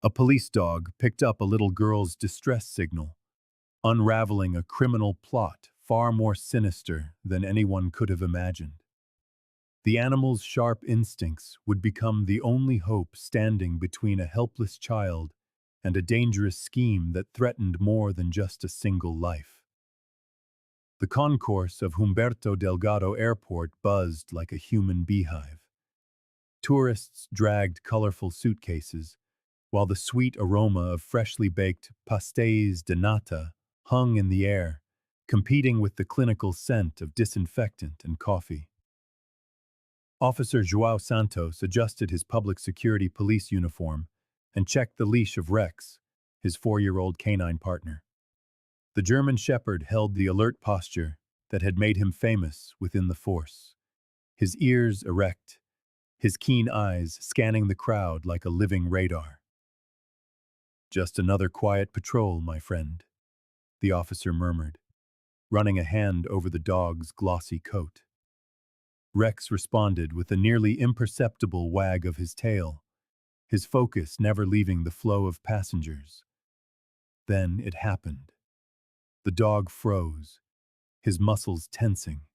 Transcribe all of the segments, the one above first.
A police dog picked up a little girl's distress signal, unraveling a criminal plot far more sinister than anyone could have imagined. The animal's sharp instincts would become the only hope standing between a helpless child and a dangerous scheme that threatened more than just a single life. The concourse of Humberto Delgado Airport buzzed like a human beehive. Tourists dragged colorful suitcases, while the sweet aroma of freshly baked pastéis de nata hung in the air, competing with the clinical scent of disinfectant and coffee. Officer João Santos adjusted his public security police uniform and checked the leash of Rex, his 4-year-old canine partner. The German Shepherd held the alert posture that had made him famous within the force, his ears erect, his keen eyes scanning the crowd like a living radar. "Just another quiet patrol, my friend," the officer murmured, running a hand over the dog's glossy coat. Rex responded with a nearly imperceptible wag of his tail, his focus never leaving the flow of passengers. Then it happened. The dog froze, his muscles tensing.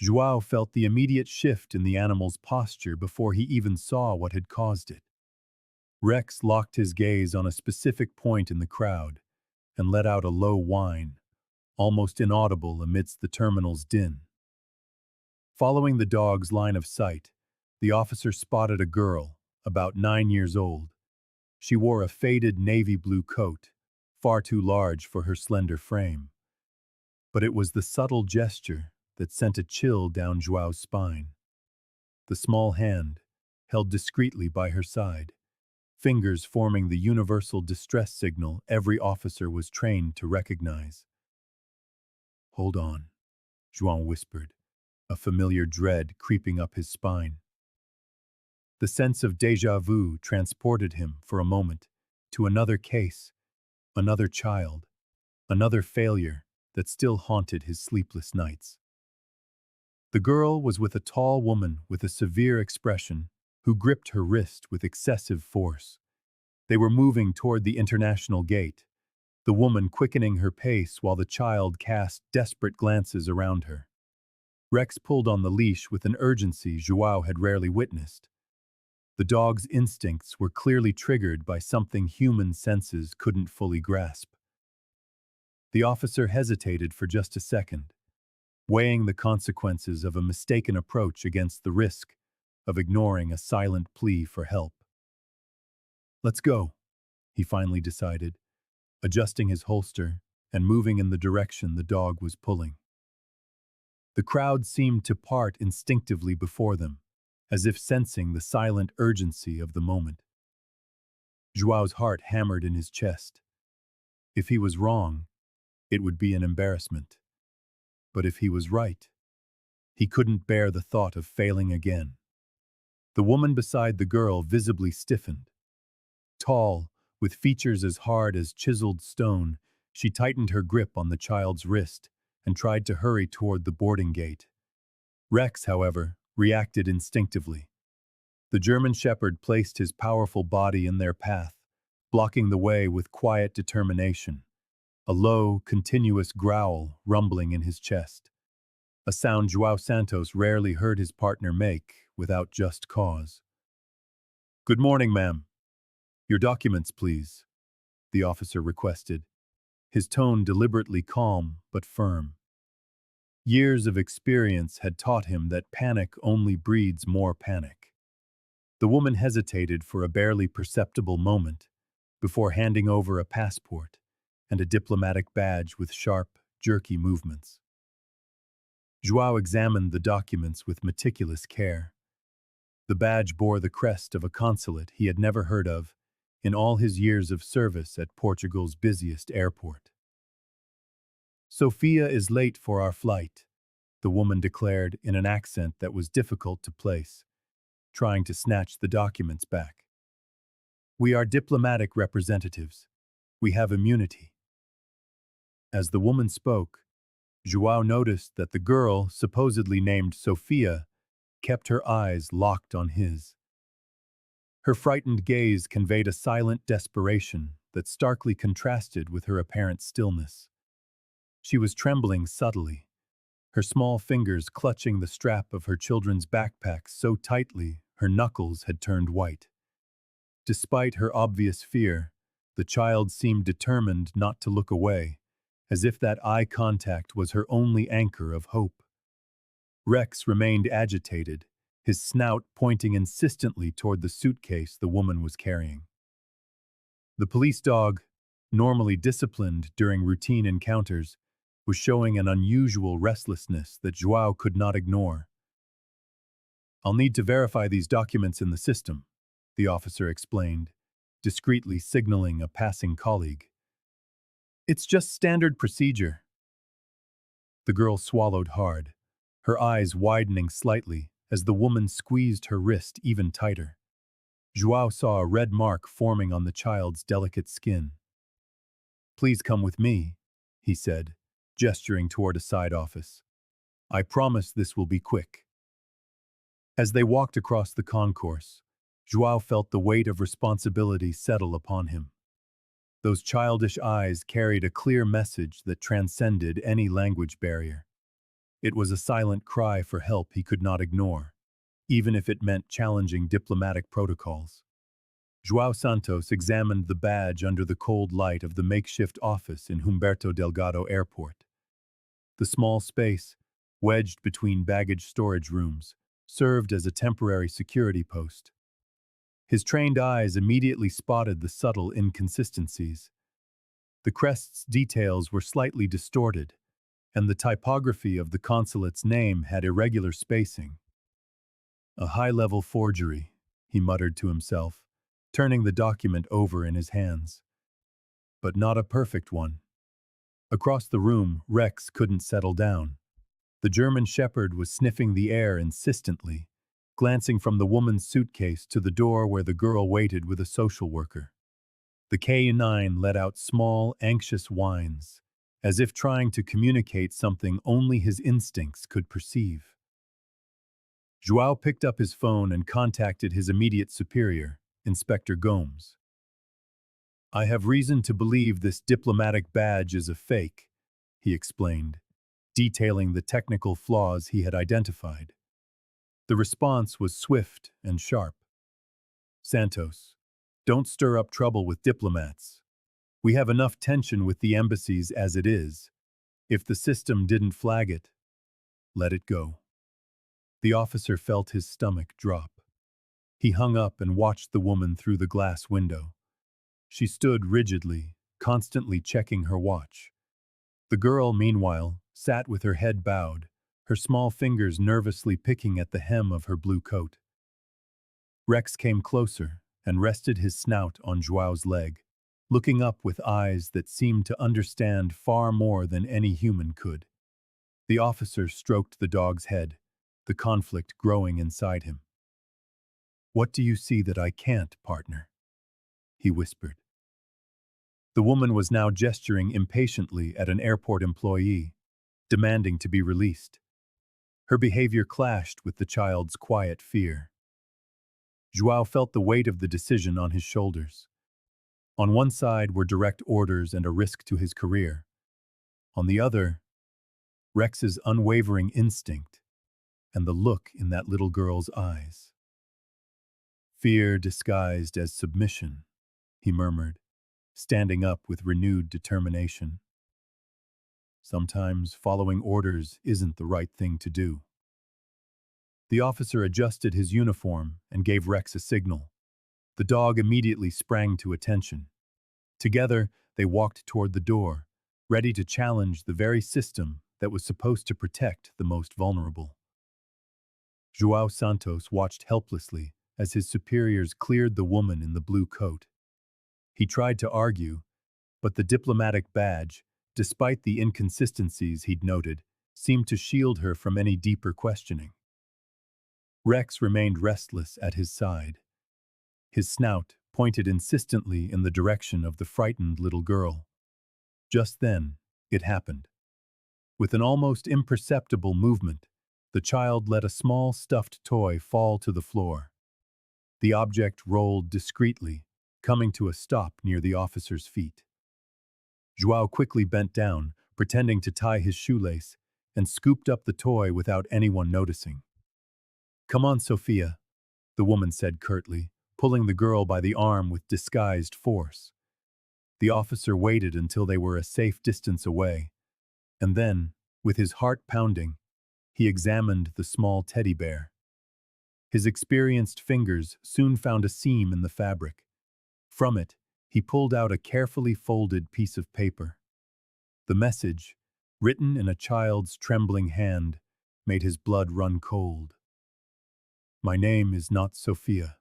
João felt the immediate shift in the animal's posture before he even saw what had caused it. Rex locked his gaze on a specific point in the crowd and let out a low whine, almost inaudible amidst the terminal's din. Following the dog's line of sight, the officer spotted a girl, about 9 years old. She wore a faded navy blue coat, far too large for her slender frame. But it was the subtle gesture that sent a chill down Joao's spine. The small hand, held discreetly by her side, fingers forming the universal distress signal every officer was trained to recognize. "Hold on," João whispered, a familiar dread creeping up his spine. The sense of déjà vu transported him, for a moment, to another case, another child, another failure that still haunted his sleepless nights. The girl was with a tall woman with a severe expression who gripped her wrist with excessive force. They were moving toward the international gate, the woman quickening her pace while the child cast desperate glances around her. Rex pulled on the leash with an urgency João had rarely witnessed. The dog's instincts were clearly triggered by something human senses couldn't fully grasp. The officer hesitated for just a second, weighing the consequences of a mistaken approach against the risk of ignoring a silent plea for help. "Let's go," he finally decided, adjusting his holster and moving in the direction the dog was pulling. The crowd seemed to part instinctively before them, as if sensing the silent urgency of the moment. Joao's heart hammered in his chest. If he was wrong, it would be an embarrassment. But if he was right, he couldn't bear the thought of failing again. The woman beside the girl visibly stiffened. Tall, with features as hard as chiseled stone, she tightened her grip on the child's wrist and tried to hurry toward the boarding gate. Rex, however, reacted instinctively. The German Shepherd placed his powerful body in their path, blocking the way with quiet determination, a low, continuous growl rumbling in his chest, a sound João Santos rarely heard his partner make without just cause. "Good morning, ma'am. Your documents, please," the officer requested, his tone deliberately calm but firm. Years of experience had taught him that panic only breeds more panic. The woman hesitated for a barely perceptible moment before handing over a passport and a diplomatic badge with sharp, jerky movements. João examined the documents with meticulous care. The badge bore the crest of a consulate he had never heard of in all his years of service at Portugal's busiest airport. "Sophia is late for our flight," the woman declared in an accent that was difficult to place, trying to snatch the documents back. "We are diplomatic representatives. We have immunity." As the woman spoke, João noticed that the girl, supposedly named Sophia, kept her eyes locked on his. Her frightened gaze conveyed a silent desperation that starkly contrasted with her apparent stillness. She was trembling subtly, her small fingers clutching the strap of her children's backpack so tightly her knuckles had turned white. Despite her obvious fear, the child seemed determined not to look away, as if that eye contact was her only anchor of hope. Rex remained agitated, his snout pointing insistently toward the suitcase the woman was carrying. The police dog, normally disciplined during routine encounters, was showing an unusual restlessness that João could not ignore. "I'll need to verify these documents in the system," the officer explained, discreetly signaling a passing colleague. "It's just standard procedure." The girl swallowed hard, her eyes widening slightly as the woman squeezed her wrist even tighter. João saw a red mark forming on the child's delicate skin. "Please come with me," he said, gesturing toward a side office. "I promise this will be quick." As they walked across the concourse, João felt the weight of responsibility settle upon him. Those childish eyes carried a clear message that transcended any language barrier. It was a silent cry for help he could not ignore, even if it meant challenging diplomatic protocols. João Santos examined the badge under the cold light of the makeshift office in Humberto Delgado Airport. The small space, wedged between baggage storage rooms, served as a temporary security post. His trained eyes immediately spotted the subtle inconsistencies. The crest's details were slightly distorted, and the typography of the consulate's name had irregular spacing. "A high-level forgery," he muttered to himself, turning the document over in his hands. "But not a perfect one." Across the room, Rex couldn't settle down. The German shepherd was sniffing the air insistently, glancing from the woman's suitcase to the door where the girl waited with a social worker. The K9 let out small, anxious whines, as if trying to communicate something only his instincts could perceive. João picked up his phone and contacted his immediate superior, Inspector Gomes. "I have reason to believe this diplomatic badge is a fake," he explained, detailing the technical flaws he had identified. The response was swift and sharp. "Santos, don't stir up trouble with diplomats. We have enough tension with the embassies as it is. If the system didn't flag it, let it go." The officer felt his stomach drop. He hung up and watched the woman through the glass window. She stood rigidly, constantly checking her watch. The girl, meanwhile, sat with her head bowed, her small fingers nervously picking at the hem of her blue coat. Rex came closer and rested his snout on João's leg, looking up with eyes that seemed to understand far more than any human could. The officer stroked the dog's head, the conflict growing inside him. "What do you see that I can't, partner?" he whispered. The woman was now gesturing impatiently at an airport employee, demanding to be released. Her behavior clashed with the child's quiet fear. João felt the weight of the decision on his shoulders. On one side were direct orders and a risk to his career. On the other, Rex's unwavering instinct and the look in that little girl's eyes. "Fear disguised as submission," he murmured, standing up with renewed determination. "Sometimes following orders isn't the right thing to do." The officer adjusted his uniform and gave Rex a signal. The dog immediately sprang to attention. Together, they walked toward the door, ready to challenge the very system that was supposed to protect the most vulnerable. João Santos watched helplessly as his superiors cleared the woman in the blue coat. He tried to argue, but the diplomatic badge, despite the inconsistencies he'd noted, seemed to shield her from any deeper questioning. Rex remained restless at his side. His snout pointed insistently in the direction of the frightened little girl. Just then, it happened. With an almost imperceptible movement, the child let a small stuffed toy fall to the floor. The object rolled discreetly, coming to a stop near the officer's feet. João quickly bent down, pretending to tie his shoelace, and scooped up the toy without anyone noticing. "Come on, Sophia," the woman said curtly, pulling the girl by the arm with disguised force. The officer waited until they were a safe distance away, and then, with his heart pounding, he examined the small teddy bear. His experienced fingers soon found a seam in the fabric. From it, he pulled out a carefully folded piece of paper. The message, written in a child's trembling hand, made his blood run cold. "My name is not Sophia.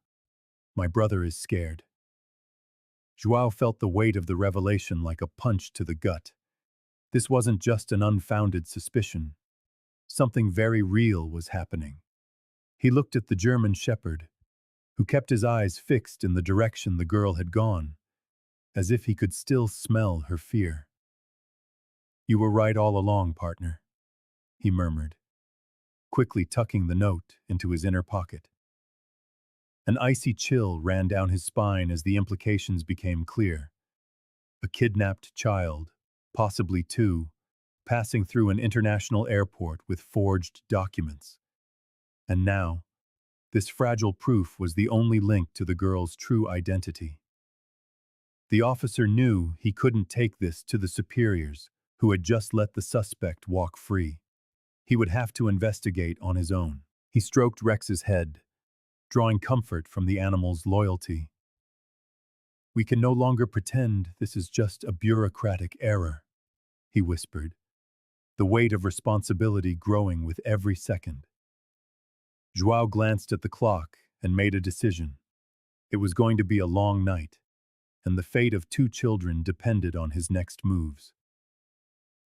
My brother is scared." João felt the weight of the revelation like a punch to the gut. This wasn't just an unfounded suspicion. Something very real was happening. He looked at the German shepherd, who kept his eyes fixed in the direction the girl had gone, as if he could still smell her fear. "You were right all along, partner," he murmured, quickly tucking the note into his inner pocket. An icy chill ran down his spine as the implications became clear. A kidnapped child, possibly two, passing through an international airport with forged documents. And now, this fragile proof was the only link to the girl's true identity. The officer knew he couldn't take this to the superiors, who had just let the suspect walk free. He would have to investigate on his own. He stroked Rex's head, drawing comfort from the animal's loyalty. "We can no longer pretend this is just a bureaucratic error," he whispered, the weight of responsibility growing with every second. João glanced at the clock and made a decision. It was going to be a long night, and the fate of two children depended on his next moves.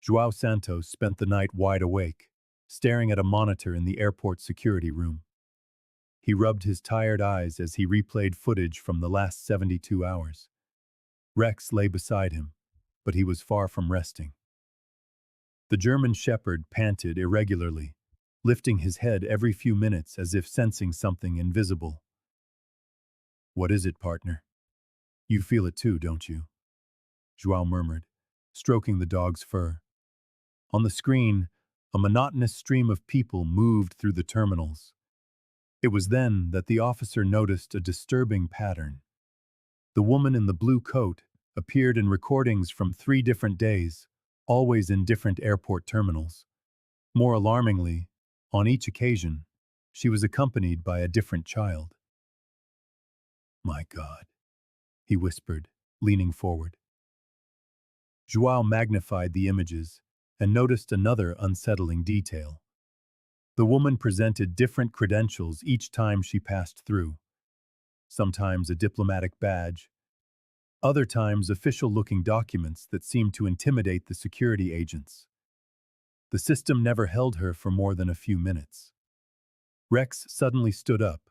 João Santos spent the night wide awake, staring at a monitor in the airport security room. He rubbed his tired eyes as he replayed footage from the last 72 hours. Rex lay beside him, but he was far from resting. The German shepherd panted irregularly, lifting his head every few minutes as if sensing something invisible. "What is it, partner? You feel it too, don't you?" João murmured, stroking the dog's fur. On the screen, a monotonous stream of people moved through the terminals. It was then that the officer noticed a disturbing pattern. The woman in the blue coat appeared in recordings from 3 different days, always in different airport terminals. More alarmingly, on each occasion, she was accompanied by a different child. "My God," he whispered, leaning forward. João magnified the images and noticed another unsettling detail. The woman presented different credentials each time she passed through. Sometimes a diplomatic badge, other times official-looking documents that seemed to intimidate the security agents. The system never held her for more than a few minutes. Rex suddenly stood up,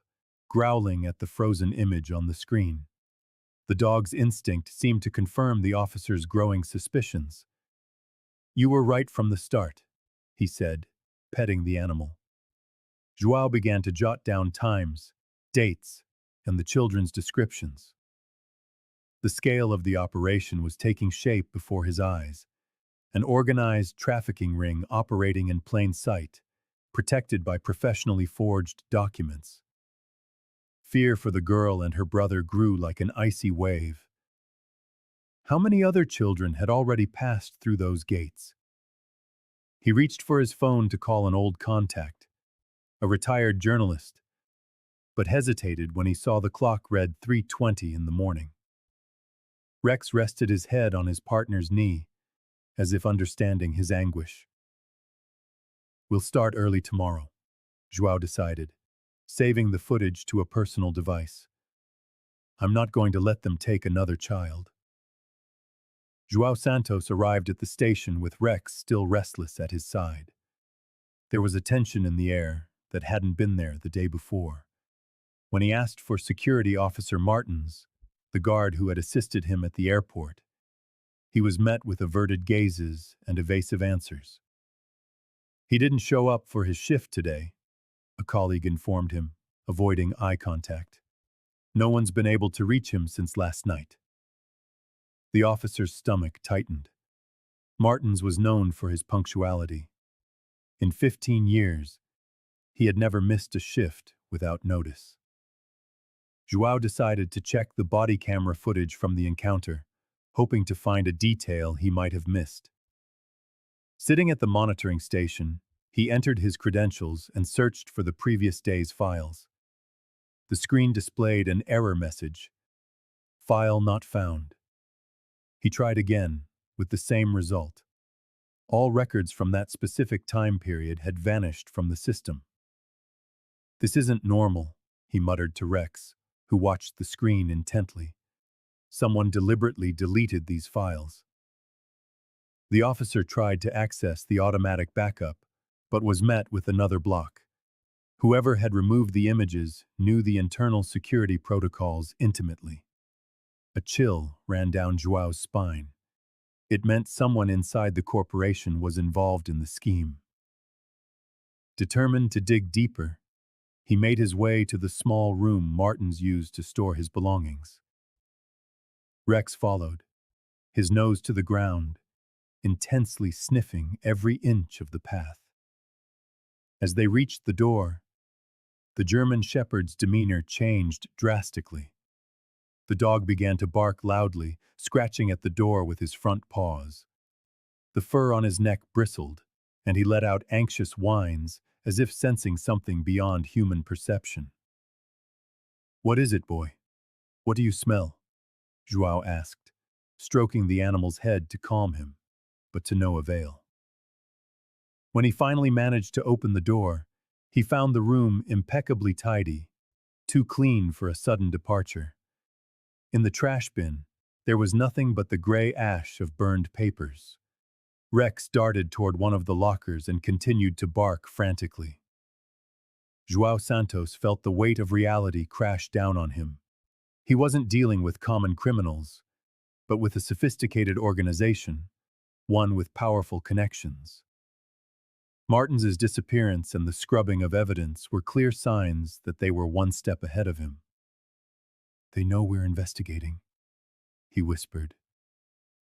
growling at the frozen image on the screen. The dog's instinct seemed to confirm the officer's growing suspicions. "You were right from the start," he said, petting the animal. João began to jot down times, dates, and the children's descriptions. The scale of the operation was taking shape before his eyes, an organized trafficking ring operating in plain sight, protected by professionally forged documents. Fear for the girl and her brother grew like an icy wave. How many other children had already passed through those gates? He reached for his phone to call an old contact, a retired journalist, but hesitated when he saw the clock read 3:20 in the morning. Rex rested his head on his partner's knee, as if understanding his anguish. "We'll start early tomorrow," João decided, saving the footage to a personal device. "I'm not going to let them take another child." João Santos arrived at the station with Rex still restless at his side. There was a tension in the air that hadn't been there the day before. When he asked for Security Officer Martins, the guard who had assisted him at the airport, he was met with averted gazes and evasive answers. "He didn't show up for his shift today," a colleague informed him, avoiding eye contact. No one's been able to reach him since last night. The officer's stomach tightened. Martins was known for his punctuality. In 15 years, he had never missed a shift without notice. João decided to check the body camera footage from the encounter, hoping to find a detail he might have missed. Sitting at the monitoring station, he entered his credentials and searched for the previous day's files. The screen displayed an error message, "File not found." He tried again, with the same result. All records from that specific time period had vanished from the system. "This isn't normal," he muttered to Rex, who watched the screen intently. "Someone deliberately deleted these files." The officer tried to access the automatic backup, but was met with another block. Whoever had removed the images knew the internal security protocols intimately. A chill ran down João's spine. It meant someone inside the corporation was involved in the scheme. Determined to dig deeper, he made his way to the small room Martins used to store his belongings. Rex followed, his nose to the ground, intensely sniffing every inch of the path. As they reached the door, the German shepherd's demeanor changed drastically. The dog began to bark loudly, scratching at the door with his front paws. The fur on his neck bristled, and he let out anxious whines, as if sensing something beyond human perception. "What is it, boy? What do you smell?" João asked, stroking the animal's head to calm him, but to no avail. When he finally managed to open the door, he found the room impeccably tidy, too clean for a sudden departure. In the trash bin, there was nothing but the gray ash of burned papers. Rex darted toward one of the lockers and continued to bark frantically. João Santos felt the weight of reality crash down on him. He wasn't dealing with common criminals, but with a sophisticated organization, one with powerful connections. Martins's disappearance and the scrubbing of evidence were clear signs that they were one step ahead of him. "They know we're investigating," he whispered,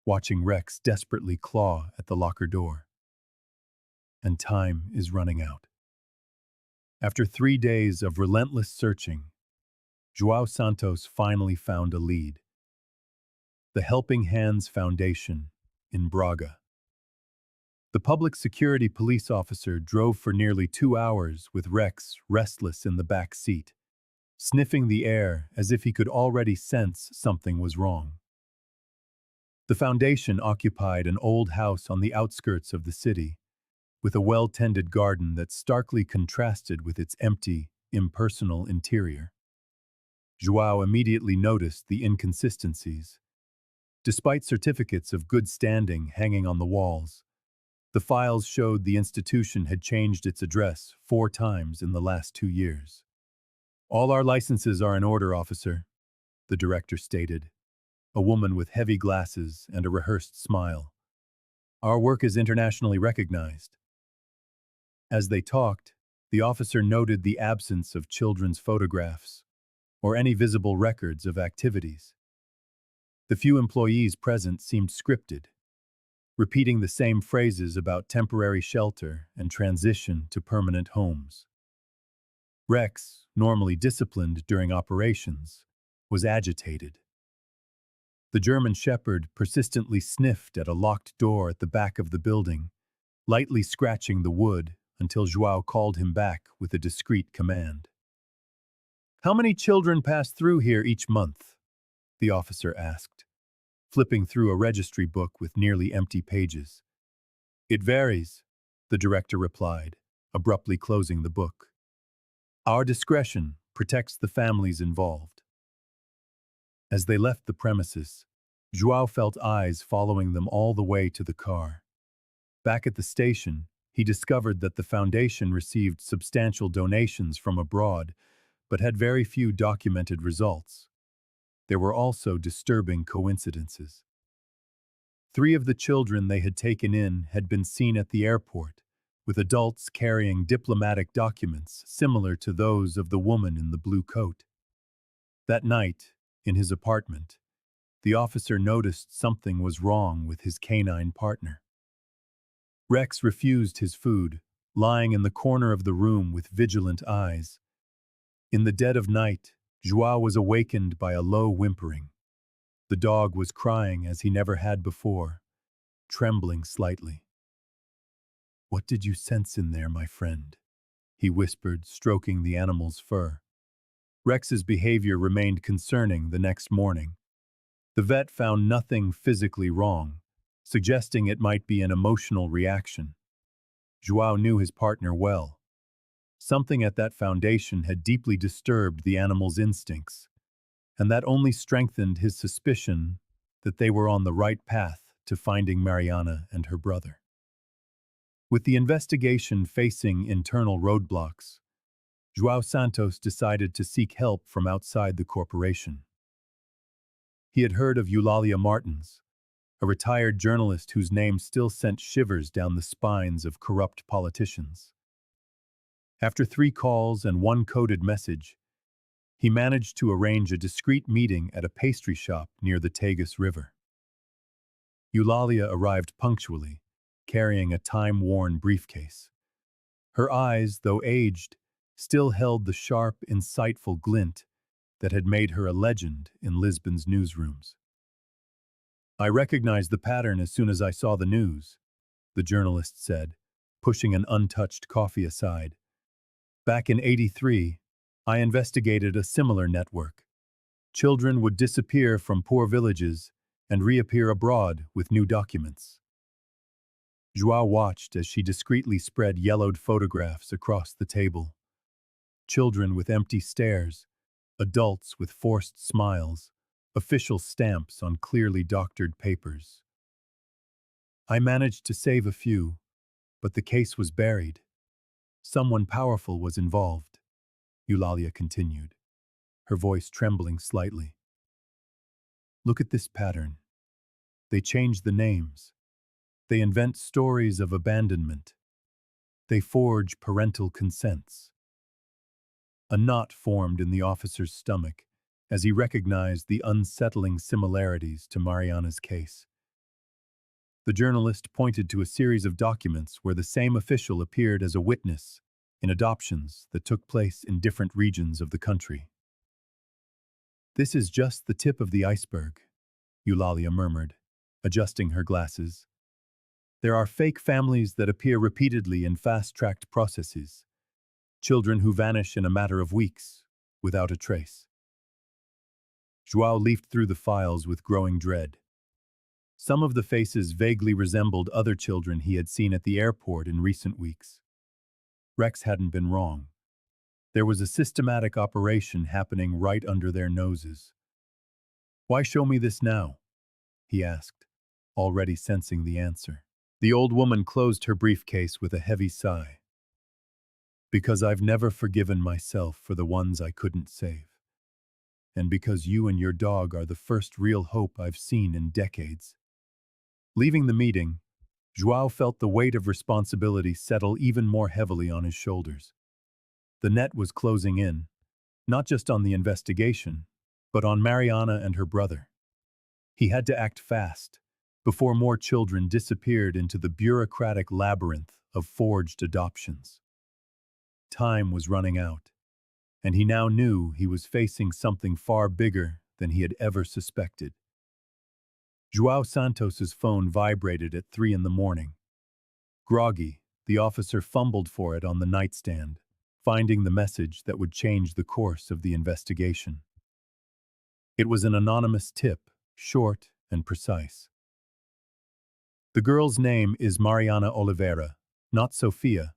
watching Rex desperately claw at the locker door. "And time is running out." After 3 days of relentless searching, João Santos finally found a lead. The Helping Hands Foundation in Braga. The public security police officer drove for nearly 2 hours with Rex restless in the back seat, sniffing the air as if he could already sense something was wrong. The foundation occupied an old house on the outskirts of the city, with a well-tended garden that starkly contrasted with its empty, impersonal interior. João immediately noticed the inconsistencies. Despite certificates of good standing hanging on the walls, the files showed the institution had changed its address 4 times in the last 2 years. "All our licenses are in order, officer," the director stated, a woman with heavy glasses and a rehearsed smile. "Our work is internationally recognized." As they talked, the officer noted the absence of children's photographs or any visible records of activities. The few employees present seemed scripted, repeating the same phrases about temporary shelter and transition to permanent homes. Rex, normally disciplined during operations, was agitated. The German shepherd persistently sniffed at a locked door at the back of the building, lightly scratching the wood until João called him back with a discreet command. "How many children pass through here each month?" the officer asked, flipping through a registry book with nearly empty pages. "It varies," the director replied, abruptly closing the book. "Our discretion protects the families involved." As they left the premises, João felt eyes following them all the way to the car. Back at the station, he discovered that the foundation received substantial donations from abroad, but had very few documented results. There were also disturbing coincidences. 3 of the children they had taken in had been seen at the airport, with adults carrying diplomatic documents similar to those of the woman in the blue coat. That night, in his apartment, the officer noticed something was wrong with his canine partner. Rex refused his food, lying in the corner of the room with vigilant eyes. In the dead of night, João was awakened by a low whimpering. The dog was crying as he never had before, trembling slightly. "What did you sense in there, my friend?" he whispered, stroking the animal's fur. Rex's behavior remained concerning the next morning. The vet found nothing physically wrong, suggesting it might be an emotional reaction. João knew his partner well. Something at that foundation had deeply disturbed the animal's instincts, and that only strengthened his suspicion that they were on the right path to finding Mariana and her brother. With the investigation facing internal roadblocks, João Santos decided to seek help from outside the corporation. He had heard of Eulalia Martins, a retired journalist whose name still sent shivers down the spines of corrupt politicians. After 3 calls and 1 coded message, he managed to arrange a discreet meeting at a pastry shop near the Tagus River. Eulalia arrived punctually, carrying a time-worn briefcase. Her eyes, though aged, still held the sharp, insightful glint that had made her a legend in Lisbon's newsrooms. "I recognized the pattern as soon as I saw the news," the journalist said, pushing an untouched coffee aside. "Back in '83, I investigated a similar network. Children would disappear from poor villages and reappear abroad with new documents." João watched as she discreetly spread yellowed photographs across the table. Children with empty stares, adults with forced smiles, official stamps on clearly doctored papers. "I managed to save a few, but the case was buried. Someone powerful was involved," Eulalia continued, her voice trembling slightly. "Look at this pattern. They change the names. They invent stories of abandonment. They forge parental consents." A knot formed in the officer's stomach as he recognized the unsettling similarities to Mariana's case. The journalist pointed to a series of documents where the same official appeared as a witness in adoptions that took place in different regions of the country. "This is just the tip of the iceberg," Eulalia murmured, adjusting her glasses. "There are fake families that appear repeatedly in fast-tracked processes. Children who vanish in a matter of weeks, without a trace." João leafed through the files with growing dread. Some of the faces vaguely resembled other children he had seen at the airport in recent weeks. Rex hadn't been wrong. There was a systematic operation happening right under their noses. "Why show me this now?" he asked, already sensing the answer. The old woman closed her briefcase with a heavy sigh. "Because I've never forgiven myself for the ones I couldn't save. And because you and your dog are the first real hope I've seen in decades." Leaving the meeting, João felt the weight of responsibility settle even more heavily on his shoulders. The net was closing in, not just on the investigation, but on Mariana and her brother. He had to act fast, before more children disappeared into the bureaucratic labyrinth of forged adoptions. Time was running out, and he now knew he was facing something far bigger than he had ever suspected. João Santos's phone vibrated at 3 in the morning. Groggy, the officer fumbled for it on the nightstand, finding the message that would change the course of the investigation. It was an anonymous tip, short and precise. "The girl's name is Mariana Oliveira, not Sofia.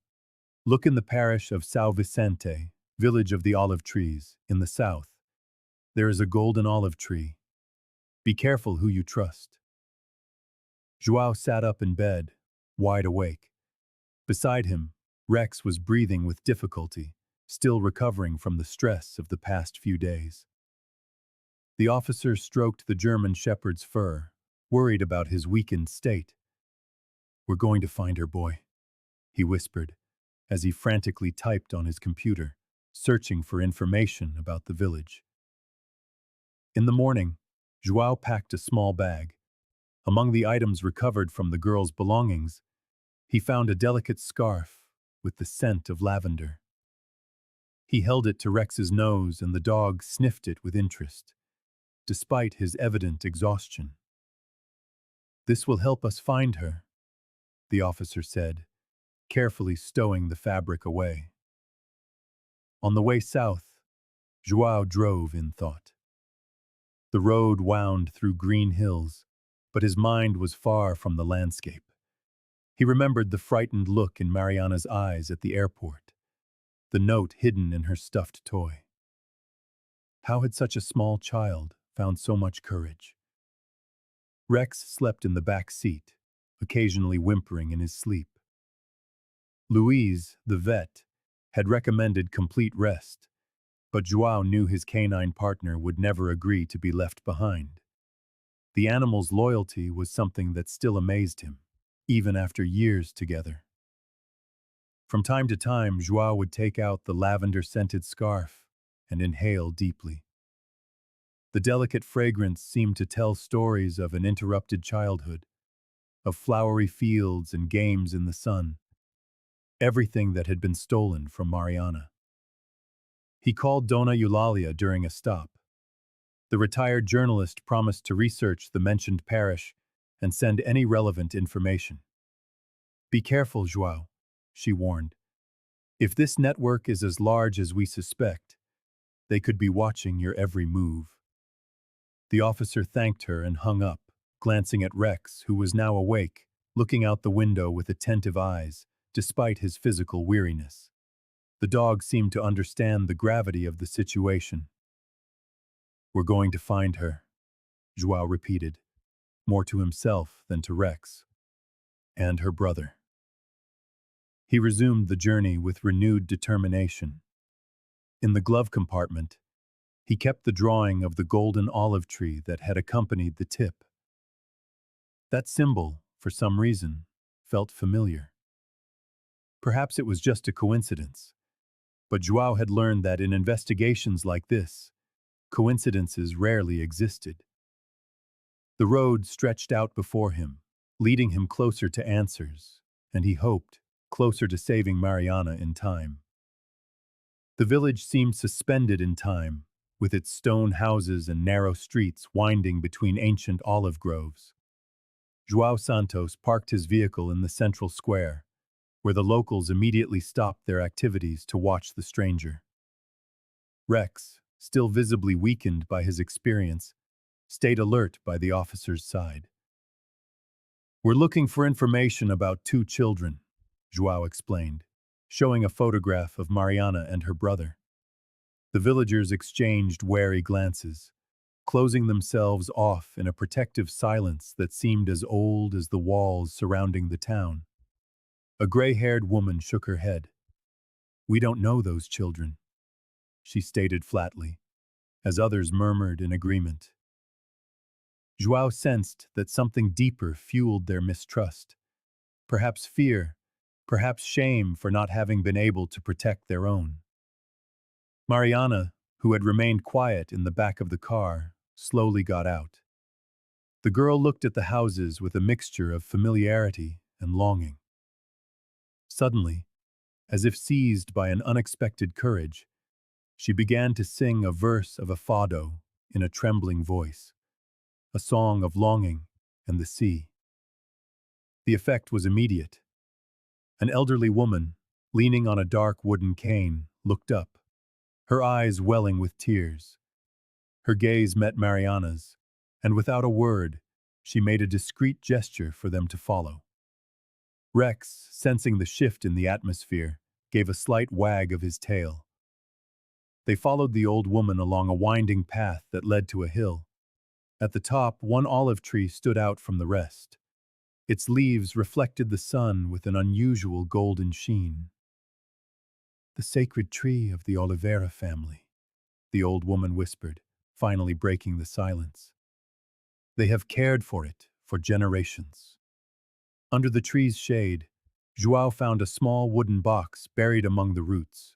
Look in the parish of São Vicente, village of the olive trees, in the south. There is a golden olive tree. Be careful who you trust." João sat up in bed, wide awake. Beside him, Rex was breathing with difficulty, still recovering from the stress of the past few days. The officer stroked the German shepherd's fur, worried about his weakened state. "We're going to find her, boy," he whispered, as he frantically typed on his computer, searching for information about the village. In the morning, João packed a small bag. Among the items recovered from the girl's belongings, he found a delicate scarf with the scent of lavender. He held it to Rex's nose and the dog sniffed it with interest, despite his evident exhaustion. "This will help us find her," the officer said, carefully stowing the fabric away. On the way south, João drove in thought. The road wound through green hills, but his mind was far from the landscape. He remembered the frightened look in Mariana's eyes at the airport, the note hidden in her stuffed toy. How had such a small child found so much courage? Rex slept in the back seat, occasionally whimpering in his sleep. Louise, the vet, had recommended complete rest, but João knew his canine partner would never agree to be left behind. The animal's loyalty was something that still amazed him, even after years together. From time to time, João would take out the lavender-scented scarf and inhale deeply. The delicate fragrance seemed to tell stories of an interrupted childhood, of flowery fields and games in the sun, everything that had been stolen from Mariana. He called Dona Eulalia during a stop. The retired journalist promised to research the mentioned parish and send any relevant information. "Be careful, João," she warned. "If this network is as large as we suspect, they could be watching your every move." The officer thanked her and hung up, glancing at Rex, who was now awake, looking out the window with attentive eyes, despite his physical weariness. The dog seemed to understand the gravity of the situation. "We're going to find her," João repeated, more to himself than to Rex. "And her brother." He resumed the journey with renewed determination. In the glove compartment, he kept the drawing of the golden olive tree that had accompanied the tip. That symbol, for some reason, felt familiar. Perhaps it was just a coincidence, but João had learned that in investigations like this, coincidences rarely existed. The road stretched out before him, leading him closer to answers, and he hoped, closer to saving Mariana in time. The village seemed suspended in time, with its stone houses and narrow streets winding between ancient olive groves. João Santos parked his vehicle in the central square, where the locals immediately stopped their activities to watch the stranger. Rex, still visibly weakened by his experience, stayed alert by the officer's side. "We're looking for information about 2 children," João explained, showing a photograph of Mariana and her brother. The villagers exchanged wary glances, closing themselves off in a protective silence that seemed as old as the walls surrounding the town. A gray-haired woman shook her head. "We don't know those children," she stated flatly, as others murmured in agreement. João sensed that something deeper fueled their mistrust. Perhaps fear, perhaps shame for not having been able to protect their own. Mariana, who had remained quiet in the back of the car, slowly got out. The girl looked at the houses with a mixture of familiarity and longing. Suddenly, as if seized by an unexpected courage, she began to sing a verse of a fado in a trembling voice, a song of longing and the sea. The effect was immediate. An elderly woman, leaning on a dark wooden cane, looked up, her eyes welling with tears. Her gaze met Mariana's, and without a word, she made a discreet gesture for them to follow. Rex, sensing the shift in the atmosphere, gave a slight wag of his tail. They followed the old woman along a winding path that led to a hill. At the top, one olive tree stood out from the rest. Its leaves reflected the sun with an unusual golden sheen. "The sacred tree of the Oliveira family," the old woman whispered, finally breaking the silence. "They have cared for it for generations." Under the tree's shade, João found a small wooden box buried among the roots.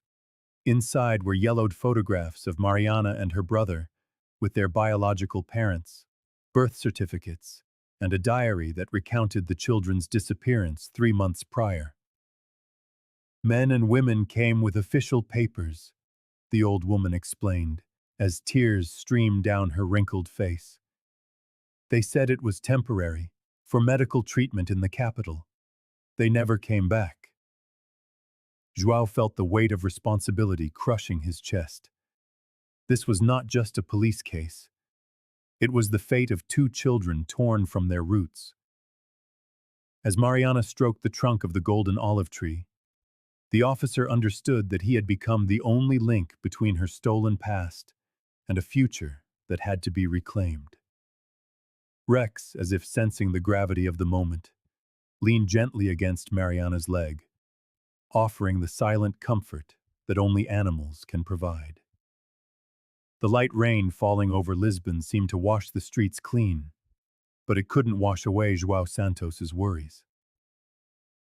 Inside were yellowed photographs of Mariana and her brother, with their biological parents, birth certificates, and a diary that recounted the children's disappearance 3 months prior. Men and women came with official papers, the old woman explained, as tears streamed down her wrinkled face. They said it was temporary, for medical treatment in the capital. They never came back. João felt the weight of responsibility crushing his chest. This was not just a police case. It was the fate of 2 children torn from their roots. As Mariana stroked the trunk of the golden olive tree, the officer understood that he had become the only link between her stolen past and a future that had to be reclaimed. Rex, as if sensing the gravity of the moment, leaned gently against Mariana's leg, offering the silent comfort that only animals can provide. The light rain falling over Lisbon seemed to wash the streets clean, but it couldn't wash away João Santos's worries.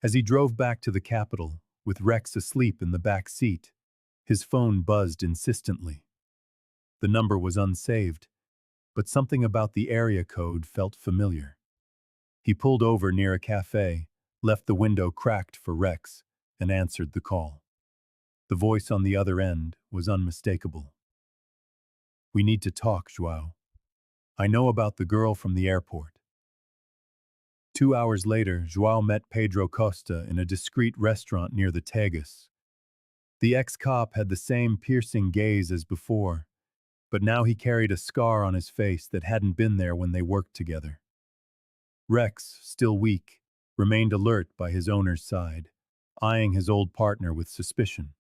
As he drove back to the capital, with Rex asleep in the back seat, his phone buzzed insistently. The number was unsaved, but something about the area code felt familiar. He pulled over near a cafe, left the window cracked for Rex, and answered the call. The voice on the other end was unmistakable. "We need to talk, João. I know about the girl from the airport." 2 hours later, João met Pedro Costa in a discreet restaurant near the Tagus. The ex-cop had the same piercing gaze as before, but now he carried a scar on his face that hadn't been there when they worked together. Rex, still weak, remained alert by his owner's side, eyeing his old partner with suspicion.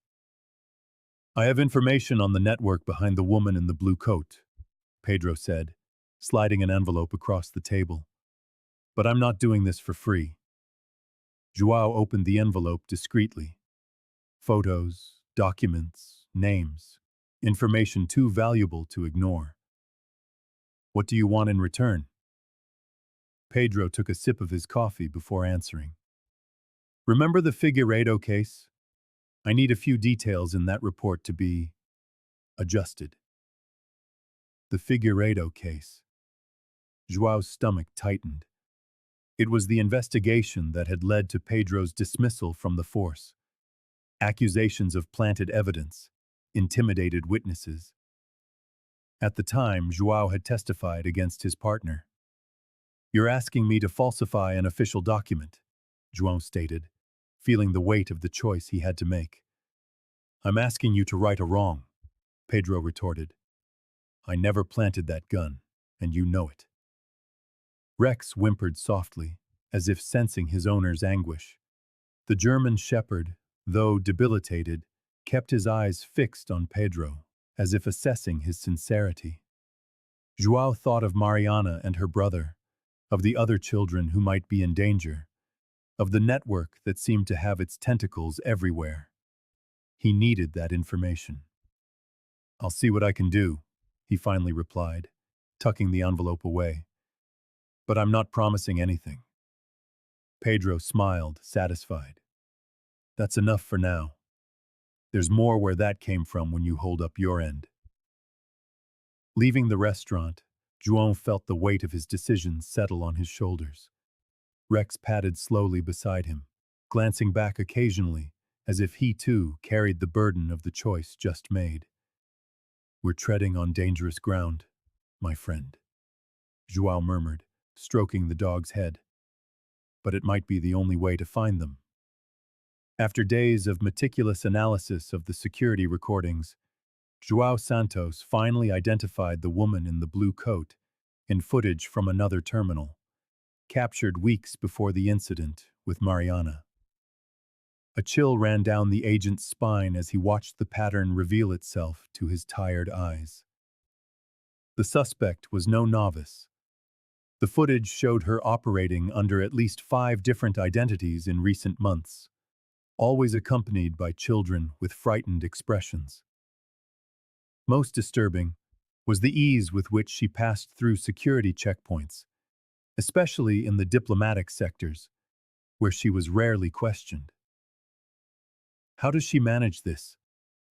"I have information on the network behind the woman in the blue coat," Pedro said, sliding an envelope across the table. "But I'm not doing this for free." João opened the envelope discreetly. Photos, documents, names, information too valuable to ignore. "What do you want in return?" Pedro took a sip of his coffee before answering. "Remember the Figueiredo case? I need a few details in that report to be adjusted." The Figueiredo case. João's stomach tightened. It was the investigation that had led to Pedro's dismissal from the force. Accusations of planted evidence, intimidated witnesses. At the time, João had testified against his partner. "You're asking me to falsify an official document," João stated, feeling the weight of the choice he had to make. "I'm asking you to right a wrong," Pedro retorted. "I never planted that gun, and you know it." Rex whimpered softly, as if sensing his owner's anguish. The German shepherd, though debilitated, kept his eyes fixed on Pedro, as if assessing his sincerity. João thought of Mariana and her brother, of the other children who might be in danger, of the network that seemed to have its tentacles everywhere. He needed that information. "I'll see what I can do," he finally replied, tucking the envelope away. "But I'm not promising anything." Pedro smiled, satisfied. "That's enough for now. There's more where that came from when you hold up your end." Leaving the restaurant, João felt the weight of his decisions settle on his shoulders. Rex padded slowly beside him, glancing back occasionally, as if he too carried the burden of the choice just made. "We're treading on dangerous ground, my friend," João murmured, stroking the dog's head. "But it might be the only way to find them." After days of meticulous analysis of the security recordings, João Santos finally identified the woman in the blue coat in footage from another terminal, captured weeks before the incident with Mariana. A chill ran down the agent's spine as he watched the pattern reveal itself to his tired eyes. The suspect was no novice. The footage showed her operating under at least 5 different identities in recent months, always accompanied by children with frightened expressions. Most disturbing was the ease with which she passed through security checkpoints, especially in the diplomatic sectors, where she was rarely questioned. "How does she manage this,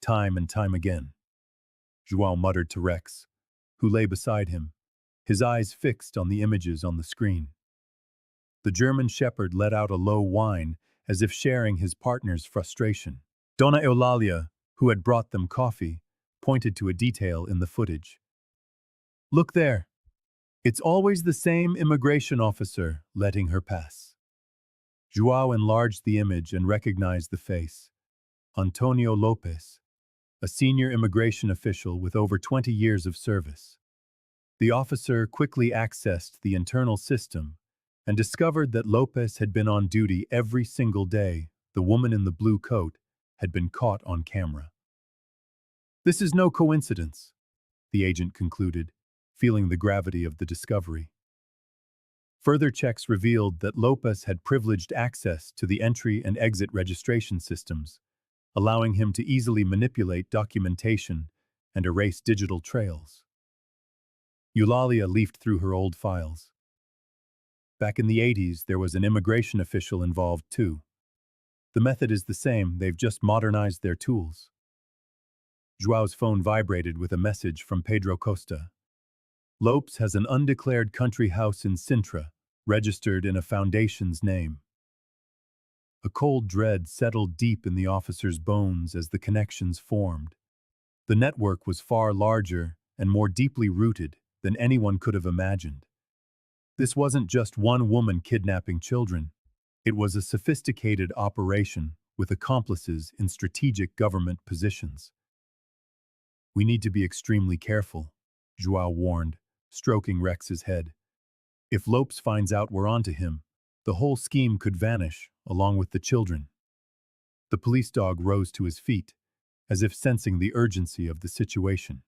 time and time again?" João muttered to Rex, who lay beside him, his eyes fixed on the images on the screen. The German shepherd let out a low whine, as if sharing his partner's frustration. Donna Eulalia, who had brought them coffee, pointed to a detail in the footage. "Look there. It's always the same immigration officer letting her pass." João enlarged the image and recognized the face. Antonio Lopez, a senior immigration official with over 20 years of service. The officer quickly accessed the internal system and discovered that Lopez had been on duty every single day the woman in the blue coat had been caught on camera. "This is no coincidence," the agent concluded, feeling the gravity of the discovery. Further checks revealed that Lopez had privileged access to the entry and exit registration systems, allowing him to easily manipulate documentation and erase digital trails. Eulalia leafed through her old files. Back in the 80s, there was an immigration official involved too. The method is the same, they've just modernized their tools. João's phone vibrated with a message from Pedro Costa. "Lopes has an undeclared country house in Sintra, registered in a foundation's name." A cold dread settled deep in the officer's bones as the connections formed. The network was far larger and more deeply rooted than anyone could have imagined. This wasn't just one woman kidnapping children. It was a sophisticated operation with accomplices in strategic government positions. "We need to be extremely careful," João warned, stroking Rex's head. "If Lopes finds out we're onto him, the whole scheme could vanish, along with the children." The police dog rose to his feet, as if sensing the urgency of the situation.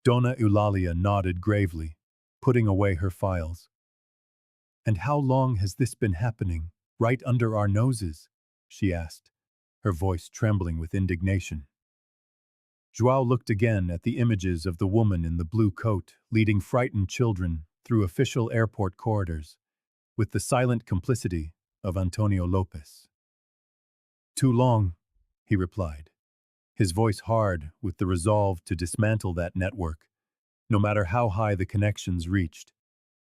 Donna Eulalia nodded gravely, putting away her files. "And how long has this been happening, right under our noses?" she asked, her voice trembling with indignation. João looked again at the images of the woman in the blue coat leading frightened children through official airport corridors, with the silent complicity of Antonio Lopez. "Too long," he replied, his voice hard with the resolve to dismantle that network, no matter how high the connections reached.